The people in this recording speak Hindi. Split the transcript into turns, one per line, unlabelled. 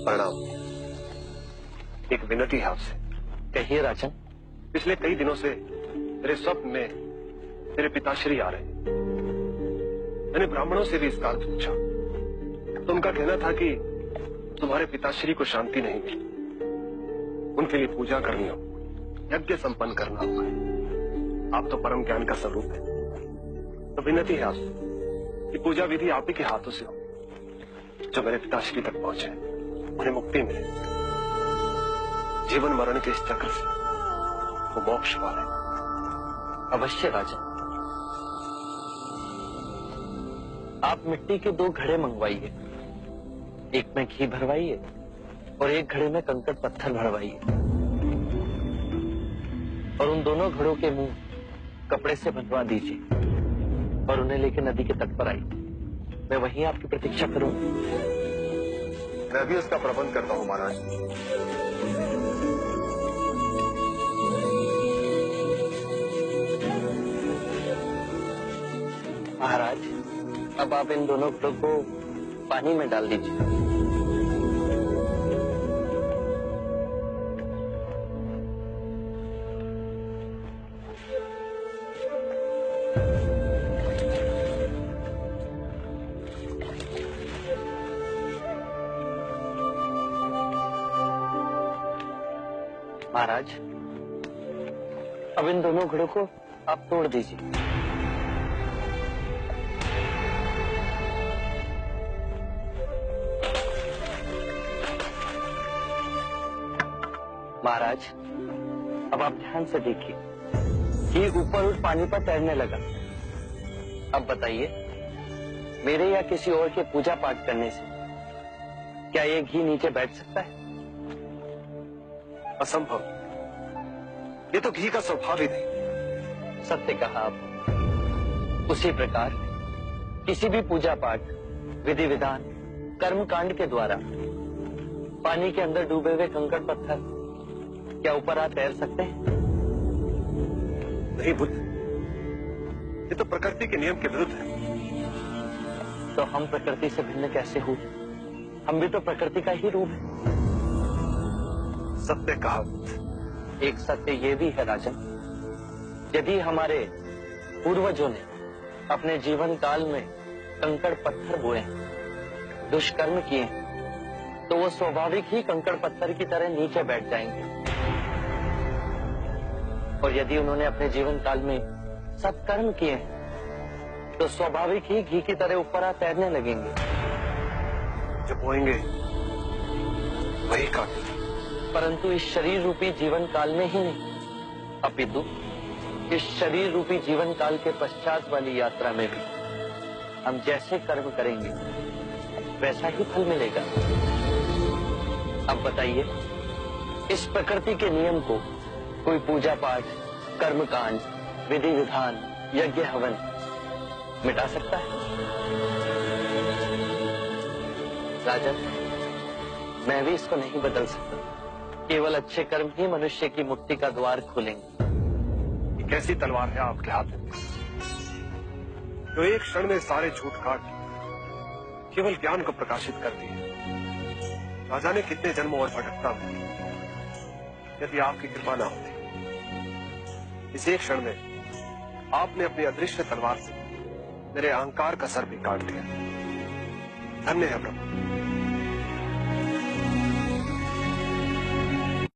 प्रणाम। एक विनती है आपसे।
कहिए राजन।
पिछले कई दिनों से मेरे स्वप्न में मेरे पिताश्री आ रहे हैं। मैंने ब्राह्मणों से भी इसका अर्थ पूछा तो उनका कहना था कि तुम्हारे पिताश्री को शांति नहीं मिली, उनके लिए पूजा करनी हो, यज्ञ संपन्न करना होगा। आप तो परम ज्ञान का स्वरूप है, तो विनती है आपसे कि पूजा विधि आप ही के हाथों से हो, जो मेरे पिताश्री तक पहुंचे, उन्हें मुक्ति मिले, जीवन मरण के इस चक्र से वो मोक्ष पाए।
अवश्य राजन। आप मिट्टी के 2 घड़े मंगवाइए, एक में घी भरवाइए और एक घड़े में कंकड़ पत्थर भरवाइए, और उन दोनों घड़ों के मुंह कपड़े से बंधवा दीजिए और उन्हें लेकर नदी के तट पर आइए। मैं वहीं आपकी प्रतीक्षा करूंगा।
मैं भी उसका प्रबंध करता हूं महाराज।
महाराज, अब आप इन दोनों घड़ों को पानी में डाल दीजिए। महाराज, अब इन दोनों घड़ों को आप तोड़ दीजिए। महाराज, अब आप ध्यान से देखिए, घी ऊपर उठ पानी पर तैरने लगा। अब बताइए, मेरे या किसी और के पूजा पाठ करने से क्या ये घी नीचे बैठ सकता है?
असंभव। ये तो घी का स्वभाव ही नहीं।
सत्य कहा आप। उसी प्रकार किसी भी पूजा पाठ, विधि विधान, कर्म कांड के द्वारा पानी के अंदर डूबे हुए कंकड़ पत्थर क्या ऊपर आ तैर सकते हैं?
नहीं बुद्ध, ये तो प्रकृति के नियम के विरुद्ध है।
तो हम प्रकृति से भिन्न कैसे हुए? हम भी तो प्रकृति का ही रूप है।
सत्य कहा।
एक सत्य ये भी है राजन, यदि हमारे पूर्वजों ने अपने जीवन काल में कंकड़ पत्थर बोए, दुष्कर्म किए, तो वो स्वाभाविक ही कंकड़ पत्थर की तरह नीचे बैठ जाएंगे। और यदि उन्होंने अपने जीवन काल में सत्कर्म किए, तो स्वाभाविक ही घी की तरह ऊपर आ तैरने लगेंगे।
जो बोएंगे वही काटेंगे।
परंतु इस शरीर रूपी जीवन काल में ही नहीं, अपितु इस शरीर रूपी जीवन काल के पश्चात वाली यात्रा में भी हम जैसे कर्म करेंगे वैसा ही फल मिलेगा। अब बताइए, इस प्रकृति के नियम को कोई पूजा पाठ, कर्मकांड, विधि विधान, यज्ञ हवन मिटा सकता है? राजन, मैं भी इसको नहीं बदल सकता। केवल अच्छे कर्म ही मनुष्य की मुक्ति का द्वार खोलेंगे।
ये कैसी तलवार है आपके हाथ में, जो एक क्षण में सारे झूठ काट केवल ज्ञान को प्रकाशित करती है। ना जाने कितने जन्मों और भटकता हूं यदि आपकी कृपा ना होती। इस एक क्षण में आपने अपनी अदृश्य तलवार से मेरे अहंकार का सर भी काट दिया। धन्य है प्रभु।